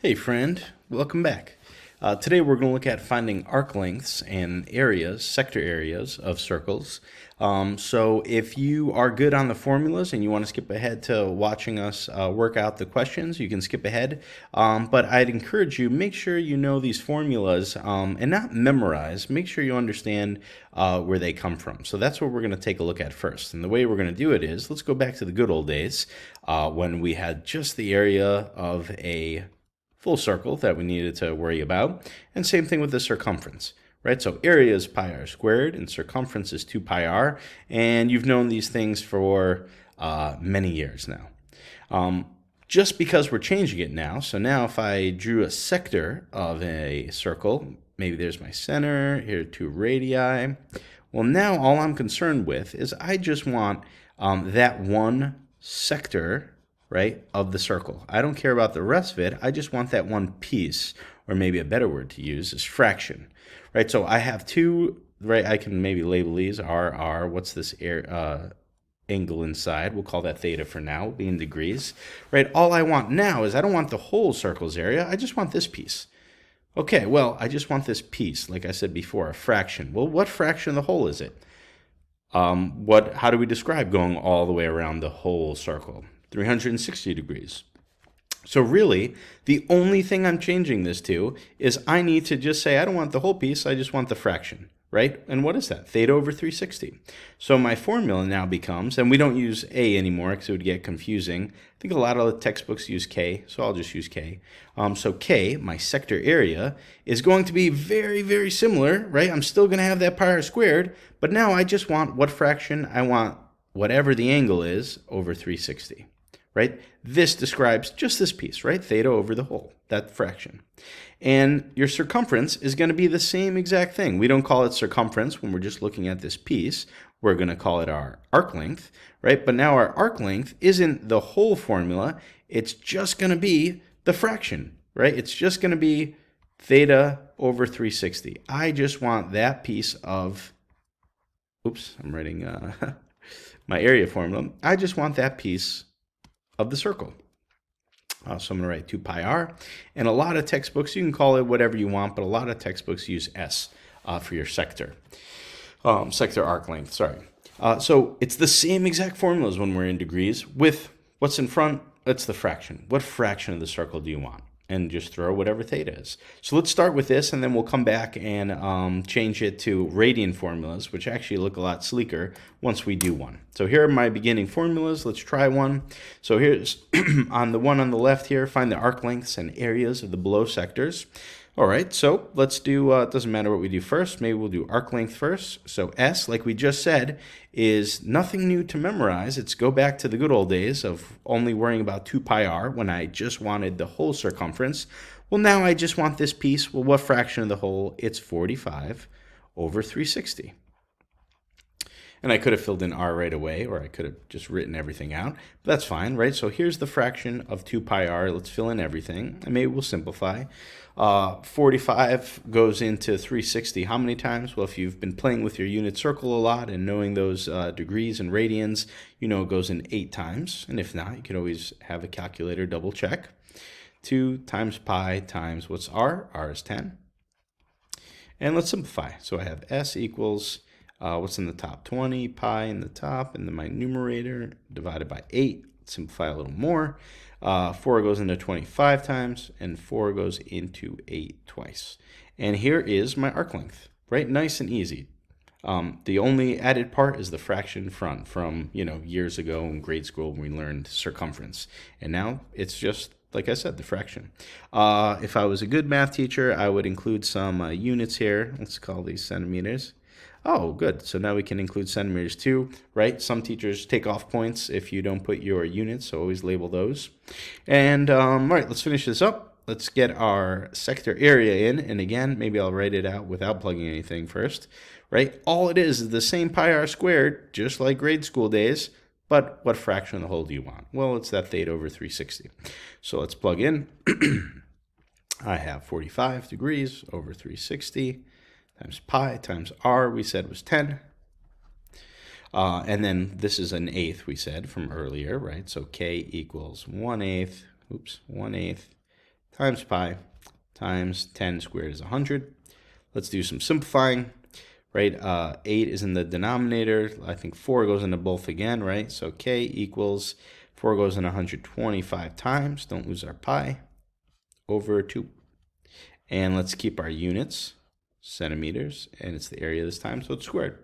Hey friend, welcome back. Today we're going to look at finding arc lengths and areas, sector areas of circles. So if you are good on the formulas and you want to skip ahead to watching us work out the questions, you can skip ahead. But I'd encourage you, make sure you know these formulas and not memorize. Make sure you understand where they come from. So that's what we're going to take a look at first. And the way we're going to do it is, let's go back to the good old days when we had just the area of a full circle that we needed to worry about. And same thing with the circumference, right? So area is pi r squared and circumference is 2 pi r. And you've known these things for many years now. Just because we're changing it now, so now if I drew a sector of a circle, maybe there's my center, here are 2 radii. Well, now all I'm concerned with is I just want that one sector, right, of the circle. I don't care about the rest of it. I just want that one piece, or maybe a better word to use is fraction, right? So I have 2, right? I can maybe label these r. What's this angle inside? We'll call that theta for now, be in degrees, right? All I want now is I don't want the whole circle's area. I just want this piece. Okay, well, I just want this piece, like I said before, a fraction. Well, what fraction of the whole is it? How do we describe going all the way around the whole circle? 360 degrees. So really, the only thing I'm changing this to is I need to just say I don't want the whole piece, I just want the fraction, right? And what is that? Theta over 360. So my formula now becomes, and we don't use A anymore because it would get confusing. I think a lot of the textbooks use K, so I'll just use K. So K, my sector area, is going to be very, very similar, right? I'm still going to have that pi r squared, but now I just want what fraction? I want whatever the angle is over 360. Right? This describes just this piece, right? Theta over the whole, that fraction. And your circumference is going to be the same exact thing. We don't call it circumference when we're just looking at this piece. We're going to call it our arc length, right? But now our arc length isn't the whole formula. It's just going to be the fraction, right? It's just going to be theta over 360. I just want that piece of, oops, I'm writing my area formula. I just want that piece of the circle. So I'm going to write 2 pi r. And a lot of textbooks, you can call it whatever you want, but a lot of textbooks use S for your sector. Sector arc length, sorry. So it's the same exact formulas when we're in degrees with what's in front, it's the fraction. What fraction of the circle do you want? And just throw whatever theta is. So let's start with this, and then we'll come back and change it to radian formulas, which actually look a lot sleeker once we do one. So here are my beginning formulas. Let's try one. So here's on the one on the left here, find the arc lengths and areas of the below sectors. All right, so let's do, it doesn't matter what we do first. Maybe we'll do arc length first. So S, like we just said, is nothing new to memorize. It's go back to the good old days of only worrying about 2 pi r when I just wanted the whole circumference. Well, now I just want this piece. Well, what fraction of the whole? It's 45 over 360. And I could have filled in r right away, or I could have just written everything out. But that's fine, right? So here's the fraction of 2 pi r. Let's fill in everything, and maybe we'll simplify. 45 goes into 360 how many times? Well, if you've been playing with your unit circle a lot and knowing those degrees and radians, you know it goes in 8 times. And if not, you can always have a calculator double check. 2 times pi times what's r? R is 10. And let's simplify. So I have S equals... what's in the top? 20 pi in the top, and then my numerator divided by 8. Simplify a little more. 4 goes into 25 times, and 4 goes into 8 twice. And here is my arc length, right? Nice and easy. The only added part is the fraction front from, years ago in grade school when we learned circumference. And now it's just, like I said, the fraction. If I was a good math teacher, I would include some units here. Let's call these centimeters. Oh, good. So now we can include centimeters too, right? Some teachers take off points if you don't put your units, so always label those. And all right, let's finish this up. Let's get our sector area in. And again, maybe I'll write it out without plugging anything first, right? All it is the same pi r squared, just like grade school days. But what fraction of the whole do you want? Well, it's that theta over 360. So let's plug in. I have 45 degrees over 360. Times pi times r, we said was 10. And then this is an eighth, we said, from earlier, right? So k equals 1/8, 1/8 times pi times 10 squared is 100. Let's do some simplifying, right? 8 is in the denominator. I think 4 goes into both again, right? So k equals 4 goes in 125 times. Don't lose our pi over 2. And let's keep our units, centimeters, and it's the area this time, so it's squared.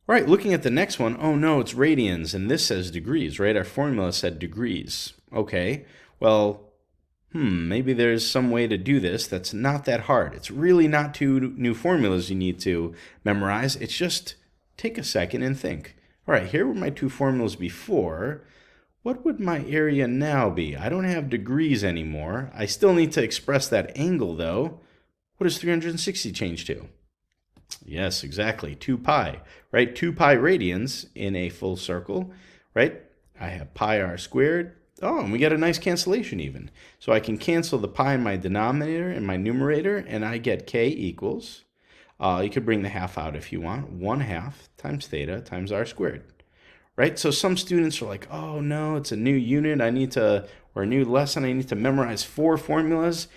All right, looking at the next one, oh no, it's radians, and this says degrees, right? Our formula said degrees. Okay, well, maybe there's some way to do this that's not that hard. It's really not two new formulas you need to memorize. It's just take a second and think. All right, here were my two formulas before. What would my area now be? I don't have degrees anymore. I still need to express that angle, though. What does 360 change to? Yes, exactly, 2 pi, right? 2 pi radians in a full circle, right? I have pi r squared. Oh, and we get a nice cancellation even. So I can cancel the pi in my denominator and my numerator, and I get k equals, you could bring the half out if you want, 1/2 times theta times r squared, right? So some students are like, oh no, it's a new unit, or a new lesson, I need to memorize 4 formulas.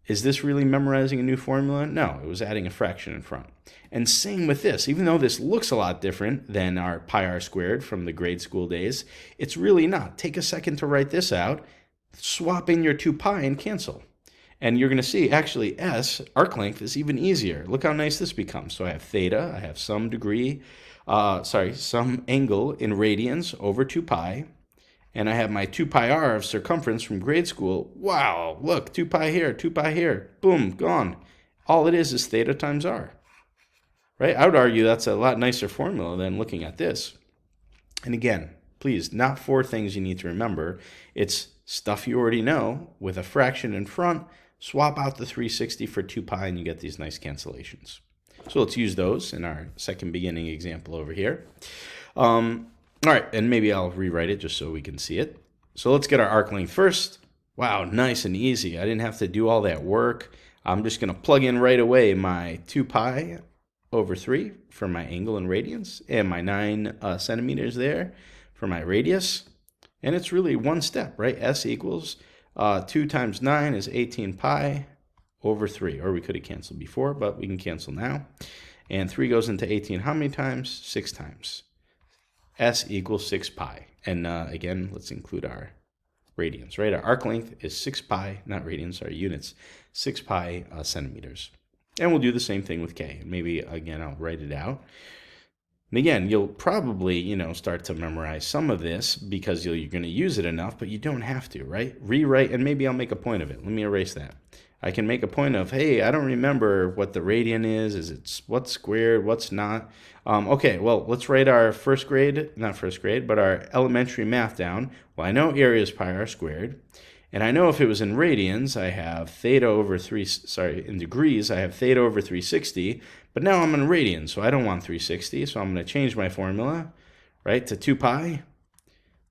Is this really memorizing a new formula? No, it was adding a fraction in front. And same with this. Even though this looks a lot different than our pi r squared from the grade school days, it's really not. Take a second to write this out, swap in your 2 pi and cancel. And you're going to see, actually, s, arc length, is even easier. Look how nice this becomes. So I have theta, I have some angle in radians over 2 pi. And I have my 2 pi r of circumference from grade school. Wow, look, 2 pi here, 2 pi here. Boom, gone. All it is theta times r. Right? I would argue that's a lot nicer formula than looking at this. And again, please, not 4 things you need to remember. It's stuff you already know with a fraction in front. Swap out the 360 for 2 pi and you get these nice cancellations. So let's use those in our second beginning example over here. All right, and maybe I'll rewrite it just so we can see it. So let's get our arc length first. Wow, nice and easy. I didn't have to do all that work. I'm just going to plug in right away my 2 pi over 3 for my angle in radians and my 9 centimeters there for my radius. And it's really one step, right? S equals 2 times 9 is 18 pi over 3. Or we could have canceled before, but we can cancel now. And 3 goes into 18 how many times? 6 times. S equals 6 pi. And again, let's include our radians, right? Our arc length is 6 pi, not radians, our units, 6 pi centimeters. And we'll do the same thing with k. Maybe, again, I'll write it out. And again, you'll probably, start to memorize some of this because you're going to use it enough, but you don't have to, right? Rewrite, and maybe I'll make a point of it. Let me erase that. I can make a point of, hey, I don't remember what the radian is. Is it what's squared, what's not? Okay, well, let's write our but our elementary math down. Well, I know area is pi r squared. And I know if it was in radians, I have theta over in degrees, I have theta over 360. But now I'm in radians, so I don't want 360. So I'm going to change my formula, right, to 2 pi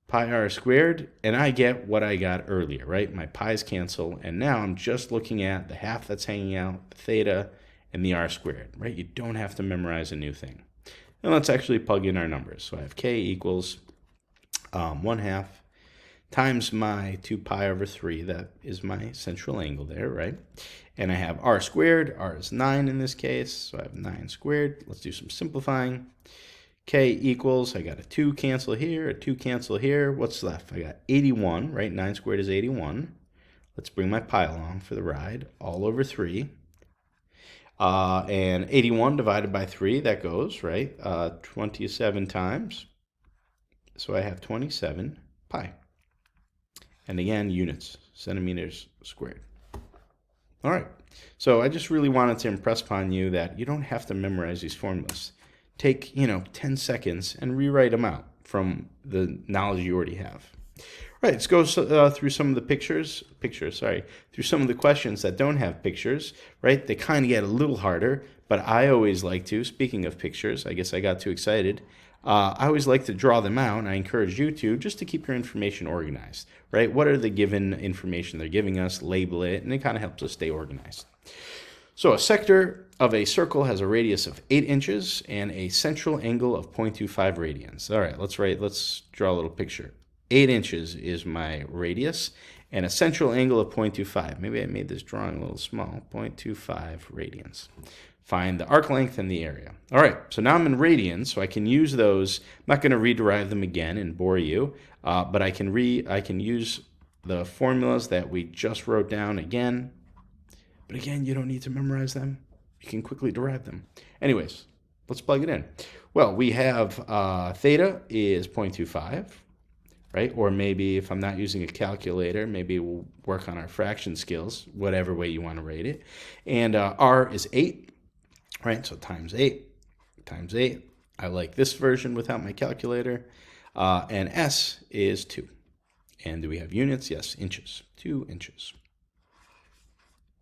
r squared, and I get what I got earlier, right? My pi's cancel, and now I'm just looking at the half that's hanging out, the theta, and the r squared, right? You don't have to memorize a new thing. And let's actually plug in our numbers. So I have k equals 1/2 times my 2 pi over 3, that is my central angle there, right? And I have r squared, r is 9 in this case, so I have 9 squared. Let's do some simplifying. K equals, I got a 2 cancel here, a 2 cancel here. What's left? I got 81, right? 9 squared is 81. Let's bring my pi along for the ride, all over 3. And 81 divided by 3, that goes, right? 27 times. So I have 27 pi. And again, units, centimeters squared. All right, so I just really wanted to impress upon you that you don't have to memorize these formulas. Take, 10 seconds and rewrite them out from the knowledge you already have. All right, let's go through some of the through some of the questions that don't have pictures, right? They kind of get a little harder, but I always like to, speaking of pictures, I guess I got too excited. I always like to draw them out, and I encourage you to, just to keep your information organized, right? What are the given information they're giving us, label it, and it kind of helps us stay organized. So a sector of a circle has a radius of 8 inches and a central angle of 0.25 radians. All right, let's draw a little picture. 8 inches is my radius, and a central angle of 0.25. Maybe I made this drawing a little small. 0.25 radians. Find the arc length and the area. All right, so now I'm in radians, so I can use those. I'm not going to rederive them again and bore you, but I can use the formulas that we just wrote down again. But again, you don't need to memorize them. You can quickly derive them. Anyways, let's plug it in. Well, we have theta is 0.25. Right? Or maybe if I'm not using a calculator, maybe we'll work on our fraction skills, whatever way you want to rate it. And R is 8, right? So times 8 times 8. I like this version without my calculator. And S is 2. And do we have units? Yes, inches. 2 inches.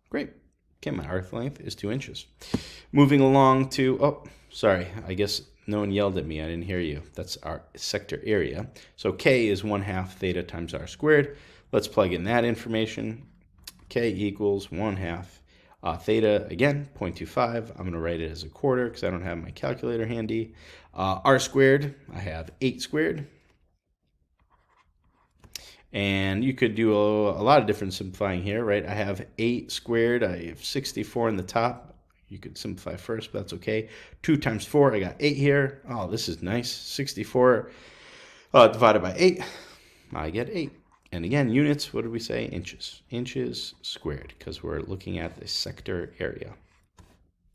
Great. Okay, my arc length is 2 inches. Moving along to, oh, sorry, I guess no one yelled at me. I didn't hear you. That's our sector area. So K is 1/2 theta times R squared. Let's plug in that information. K equals 1/2 theta, again, 0.25. I'm going to write it as a quarter because I don't have my calculator handy. R squared, I have 8 squared. And you could do a lot of different simplifying here, right? I have 8 squared. I have 64 in the top. You could simplify first, but that's okay. 2 times 4, I got 8 here. Oh, this is nice. 64 divided by 8, I get 8. And again, units, what did we say? Inches. Inches squared, because we're looking at the sector area.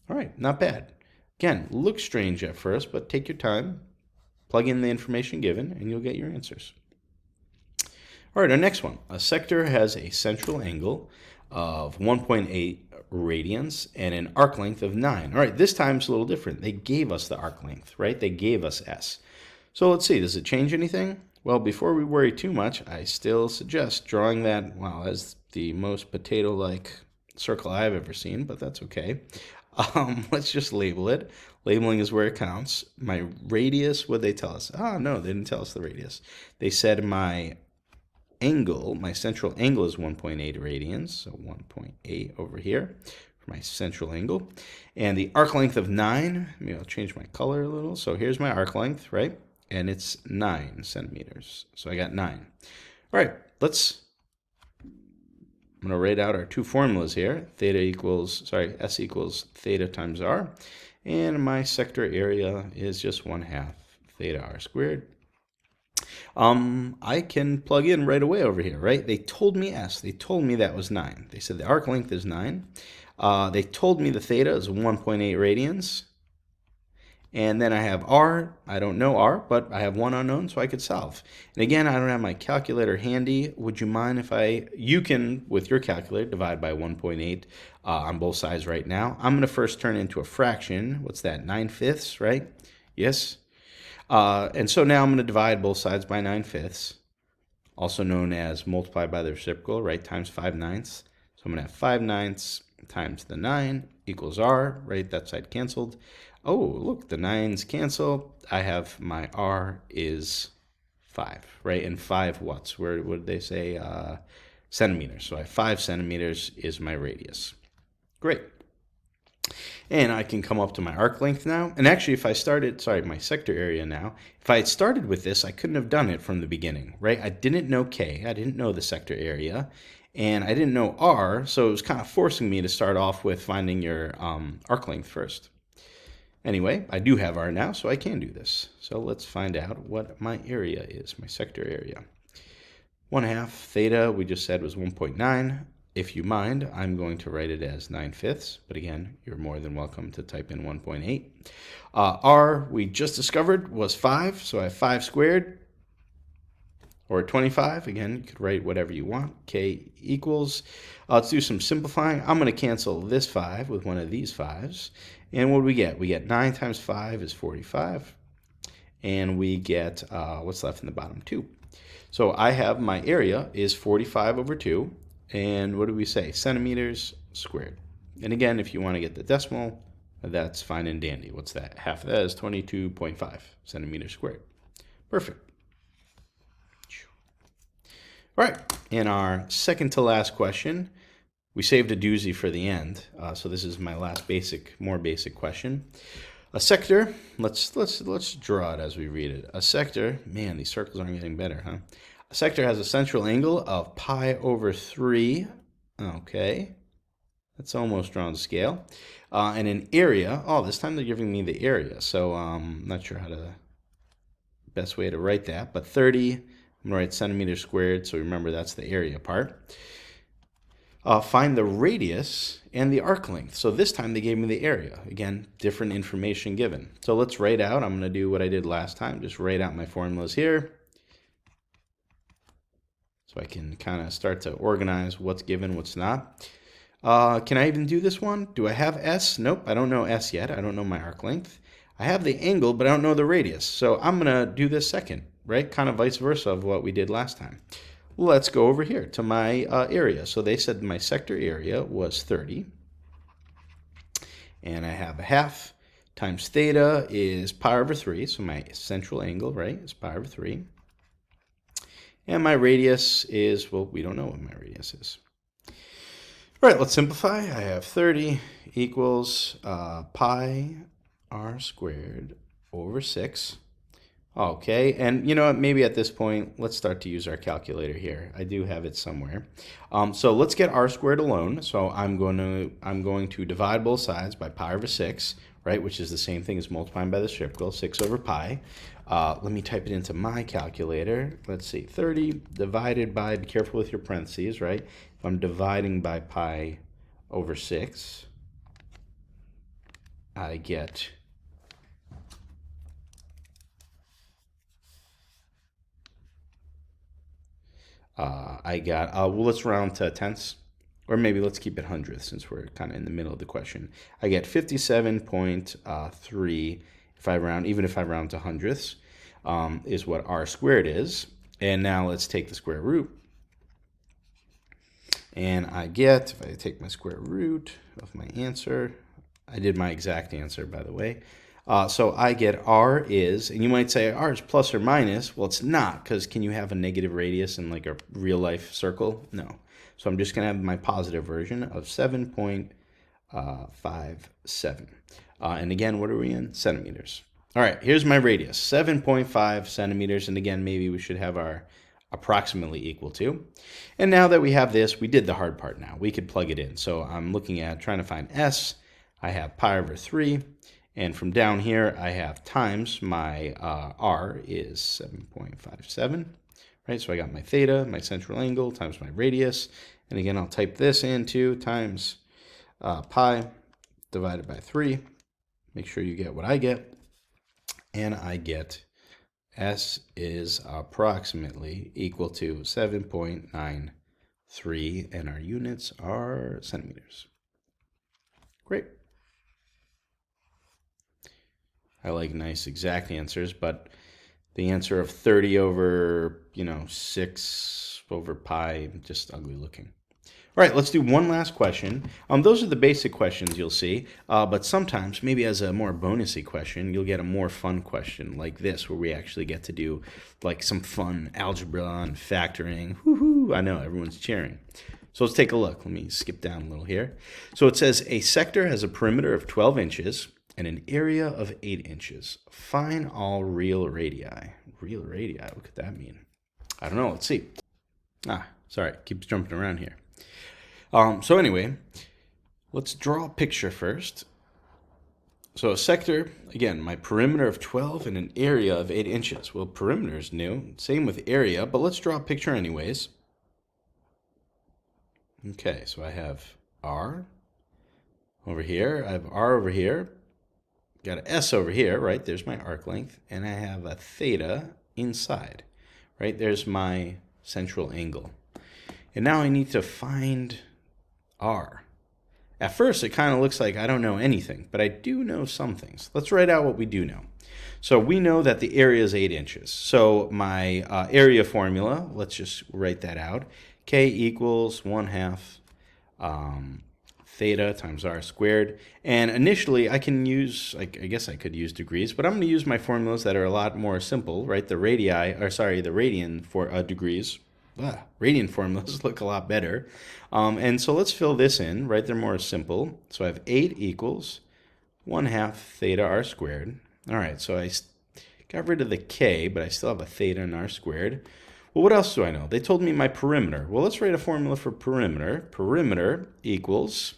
All right, not bad. Again, looks strange at first, but take your time. Plug in the information given, and you'll get your answers. All right, our next one. A sector has a central angle of 1.8 radians and an arc length of 9. All right, this time it's a little different. They gave us the arc length, right? They gave us S. So let's see, does it change anything? Well, before we worry too much, I still suggest drawing that, well, as the most potato-like circle I've ever seen, but that's okay. Let's just label it. Labeling is where it counts. My radius, what'd they tell us? Oh, no, they didn't tell us the radius. They said my angle, my central angle is 1.8 radians, so 1.8 over here for my central angle. And the arc length of 9, maybe I'll change my color a little. So here's my arc length, right? And it's 9 centimeters. So I got 9. All right, I'm going to write out our two formulas here. S equals theta times R. And my sector area is just 1/2 theta R squared. I can plug in right away over here, right? They told me S. They told me that was 9. They said the arc length is 9. They told me the theta is 1.8 radians. And then I have R. I don't know R, but I have one unknown, so I could solve. And again, I don't have my calculator handy. Would you mind if you can, with your calculator, divide by 1.8 on both sides right now. I'm going to first turn it into a fraction. What's that, 9/5, right? Yes. And so now I'm going to divide both sides by 9/5, also known as multiply by the reciprocal, right, times 5/9. So I'm going to have 5/9 times the 9 equals R, right, that side canceled. Oh, look, the 9s cancel. I have my R is 5, right, and 5 watts. What did they say? Centimeters. So I have 5 centimeters is my radius. Great. And I can come up to my arc length now. And actually, if I started, my sector area now, if I had started with this, I couldn't have done it from the beginning, right? I didn't know K, I didn't know the sector area, and I didn't know R, so it was kind of forcing me to start off with finding your arc length first. Anyway, I do have R now, so I can do this. So let's find out what my area is, my sector area. 1/2 theta, we just said was 1.9. If you mind, I'm going to write it as 9/5, but again, you're more than welcome to type in 1.8. R, we just discovered, was 5, so I have 5 squared, or 25. Again, you could write whatever you want. K equals, let's do some simplifying. I'm going to cancel this 5 with one of these 5s, and what do we get? We get 9 times 5 is 45, and we get, what's left in the bottom, 2. So I have my area is 45 over 2. And what do we say? Centimeters squared. And again, if you want to get the decimal, that's fine and dandy. What's that? Half of that is 22.5 centimeters squared. Perfect. All right. And our second to last question, we saved a doozy for the end. So this is my last more basic question. A sector, let's draw it as we read it. A sector, man, these circles aren't getting better, huh? A sector has a central angle of pi over 3. Okay, that's almost drawn to scale. And an area, oh, this time they're giving me the area, so I'm not sure how to, best way to write that, but 30, I'm gonna write centimeters squared, so remember that's the area part. Find the radius and the arc length. So this time they gave me the area. Again, different information given. So let's write out, I'm going to do what I did last time, just write out my formulas here. So I can kind of start to organize what's given, what's not. Can I even do this one? Do I have S? Nope, I don't know S yet. I don't know my arc length. I have the angle, but I don't know the radius. So I'm going to do this second, right? Kind of vice versa of what we did last time. Let's go over here to my area. So they said my sector area was 30. And I have a half times theta is pi over 3. So my central angle, right, is pi over 3. And my radius is, well, we don't know what my radius is. All right, let's simplify. I have 30 equals pi r squared over 6. Okay, and you know what, maybe at this point, let's start to use our calculator here. I do have it somewhere. So let's get r squared alone. So I'm going to divide both sides by pi over 6, right, which is the same thing as multiplying by the reciprocal, 6 over pi. Let me type it into my calculator. Let's see, 30 divided by, be careful with your parentheses, right? If I'm dividing by pi over 6, I get well, let's round to tenths, or maybe let's keep it hundredths since we're kind of in the middle of the question. I get 57.3 if I round, even if I round to hundredths, is what r squared is. And now let's take the square root. And I get, if I take my square root of my answer, I did my exact answer, by the way. So I get r is, and you might say r is plus or minus. Well, it's not, because can you have a negative radius in like a real life circle? No. So I'm just going to have my positive version of 7.57. And again, what are we in? Centimeters. All right, here's my radius, 7.5 centimeters. And again, maybe we should have our approximately equal to. And now that we have this, we did the hard part now. We could plug it in. So I'm looking at trying to find S. I have pi over 3. And from down here, I have times my r is 7.57, right? So I got my theta, my central angle, times my radius. And again, I'll type this in too, times pi divided by 3. Make sure you get what I get. And I get S is approximately equal to 7.93, and our units are centimeters. Great. I like nice exact answers, but the answer of 30 over, 6 over pi, just ugly looking. All right, let's do one last question. Those are the basic questions you'll see, but sometimes, maybe as a more bonusy question, you'll get a more fun question like this, where we actually get to do like some fun algebra and factoring. Woohoo! I know, everyone's cheering. So let's take a look. Let me skip down a little here. So it says a sector has a perimeter of 12 inches and an area of 8 inches. Find all real radii. Real radii, what could that mean? I don't know, let's see. Sorry, keeps jumping around here. So anyway, let's draw a picture first. So a sector, again, my perimeter of 12 and an area of 8 inches. Well, perimeter is new, same with area, but let's draw a picture anyways. Okay, so I have R over here, I have R over here, got an S over here, right? There's my arc length, and I have a theta inside, right? There's my central angle. And now I need to find R. At first, it kind of looks like I don't know anything, but I do know some things. Let's write out what we do know. So we know that the area is 8 inches. So my area formula, let's just write that out. K equals 1/2 theta times r squared. And initially, I can use, I guess I could use degrees, but I'm going to use my formulas that are a lot more simple, right? The radian for degrees. Radian formulas look a lot better. And so let's fill this in, right? They're more simple. So I have 8 equals 1 half theta r squared. All right, so I got rid of the k, but I still have a theta and r squared. Well, what else do I know? They told me my perimeter. Well, let's write a formula for perimeter. Perimeter equals,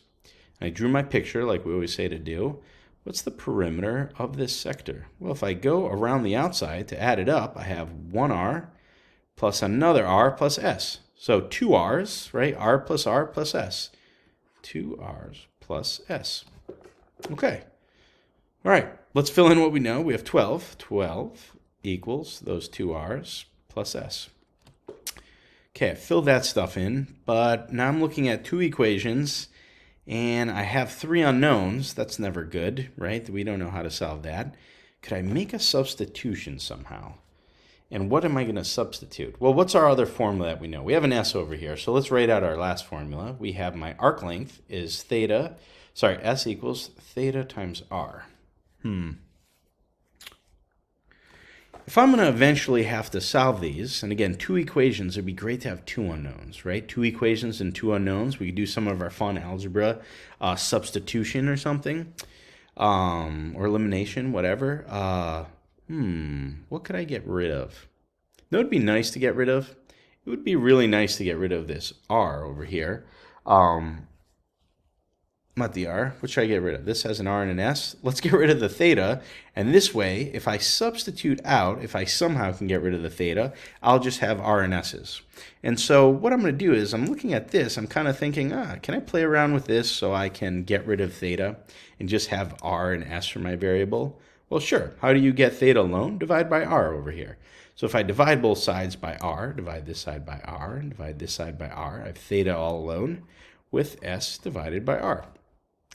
I drew my picture like we always say to do. What's the perimeter of this sector? Well, if I go around the outside to add it up, I have 1r plus another r plus s. So 2 r's, right? R plus s. 2 r's plus s. Okay. All right, let's fill in what we know. We have 12. 12 equals those 2 r's plus s. Okay, I filled that stuff in, but now I'm looking at two equations, and I have 3 unknowns. That's never good, right? We don't know how to solve that. Could I make a substitution somehow? And what am I going to substitute? Well, what's our other formula that we know? We have an s over here, so let's write out our last formula. We have my arc length is s equals theta times r. If I'm going to eventually have to solve these, and again, two equations, it'd be great to have two unknowns, right? Two equations and two unknowns. We could do some of our fun algebra substitution or something, or elimination, whatever. What could I get rid of? That would be nice to get rid of. It would be really nice to get rid of this r over here. Not the r. What should I get rid of? This has an r and an s. Let's get rid of the theta. And this way, if I substitute out, if I somehow can get rid of the theta, I'll just have r and s's. And so what I'm going to do is I'm looking at this. I'm kind of thinking, can I play around with this so I can get rid of theta and just have r and s for my variable? Well, sure. How do you get theta alone? Divide by r over here. So if I divide both sides by r, divide this side by r, and divide this side by r, I have theta all alone with s divided by r.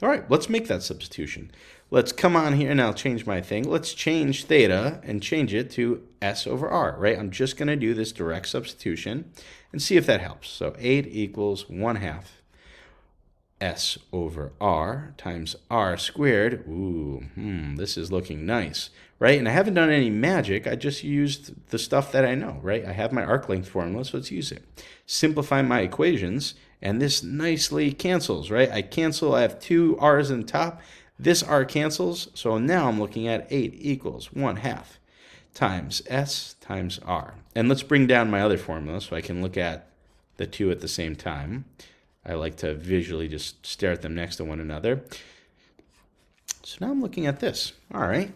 All right, let's make that substitution. Let's come on here, and I'll change my thing. Let's change theta and change it to s over r, right? I'm just going to do this direct substitution and see if that helps. So 8 equals 1 half s over r times r squared. Ooh, this is looking nice, right? And I haven't done any magic. I just used the stuff that I know, right? I have my arc length formula, so let's use it. Simplify my equations, and this nicely cancels, right? I have 2 r's in top. This r cancels, so now I'm looking at 8 equals 1 half times s times r. And let's bring down my other formula so I can look at the two at the same time. I like to visually just stare at them next to one another. So now I'm looking at this. All right.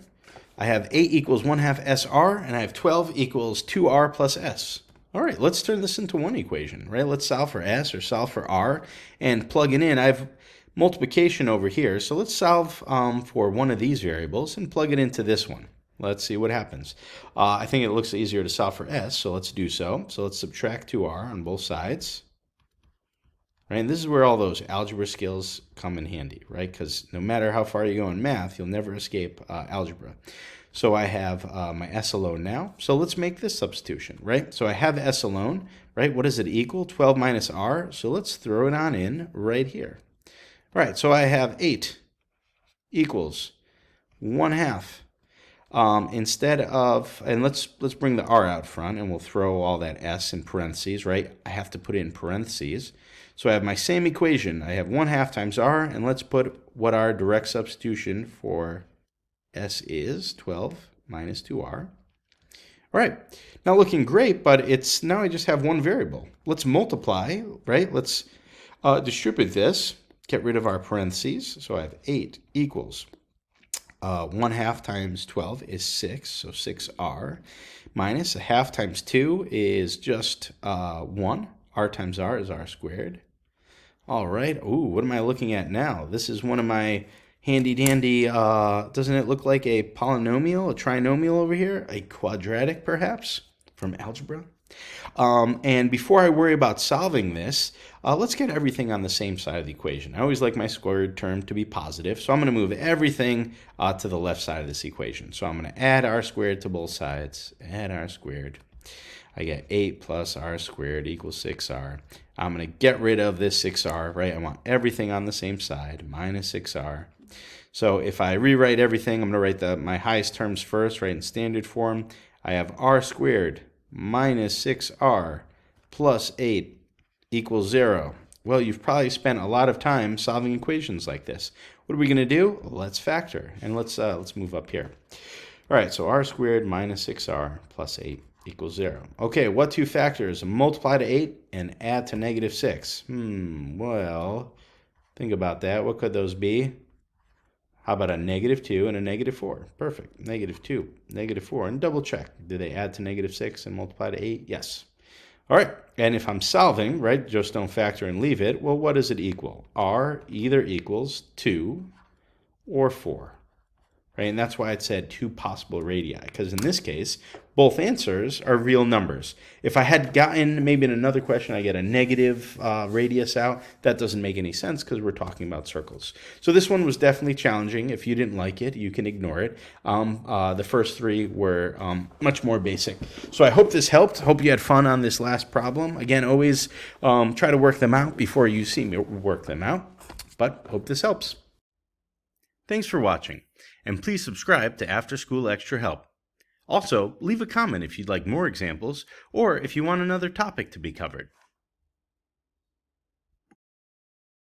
I have 8 equals 1 half SR, and I have 12 equals 2R plus S. All right, let's turn this into one equation, right? Let's solve for S or solve for R and plug it in. I have multiplication over here, so let's solve for one of these variables and plug it into this one. Let's see what happens. I think it looks easier to solve for S, so let's do so. So let's subtract 2R on both sides. Right, and this is where all those algebra skills come in handy, right? Because no matter how far you go in math, you'll never escape algebra. So I have my S alone now. So let's make this substitution, right? So I have S alone, right? What does it equal? 12 minus R. So let's throw it on in right here. All right, so I have 8 equals 1 half. Instead of, and let's bring the R out front, and we'll throw all that S in parentheses, right? I have to put it in parentheses. So I have my same equation. I have 1 half times R, and let's put what our direct substitution for S is, 12 minus 2R. All right, now looking great, but it's now I just have one variable. Let's multiply, right? Let's distribute this, get rid of our parentheses. So I have 8 equals 1 half times 12 is 6, so 6R, minus a half times 2 is just 1. R times R is R squared. All right. Ooh, what am I looking at now? This is one of my handy-dandy, doesn't it look like a polynomial, a trinomial over here? A quadratic, perhaps, from algebra? And before I worry about solving this, let's get everything on the same side of the equation. I always like my squared term to be positive, so I'm going to move everything to the left side of this equation. So I'm going to add r squared to both sides, add r squared. I get 8 plus r squared equals 6r. I'm going to get rid of this 6r, right? I want everything on the same side, minus 6r. So if I rewrite everything, I'm going to write my highest terms first, right, in standard form. I have r squared minus 6r plus 8 equals 0. Well, you've probably spent a lot of time solving equations like this. What are we going to do? Let's factor, and let's move up here. All right, so r squared minus 6r plus 8 equals 0. Okay, what two factors multiply to 8 and add to negative 6? Well, think about that. What could those be? How about a negative 2 and a negative 4? Perfect. Negative 2, negative 4. And double check. Do they add to negative 6 and multiply to 8? Yes. All right. And if I'm solving, right, just don't factor and leave it, well, what does it equal? R either equals 2 or 4. Right? And that's why it said two possible radii, because in this case, both answers are real numbers. If I had gotten, maybe in another question, I get a negative radius out, that doesn't make any sense because we're talking about circles. So this one was definitely challenging. If you didn't like it, you can ignore it. The first three were much more basic. So I hope this helped. Hope you had fun on this last problem. Again, always try to work them out before you see me work them out, but hope this helps. Thanks for watching, and please subscribe to After School Extra Help. Also, leave a comment if you'd like more examples or if you want another topic to be covered.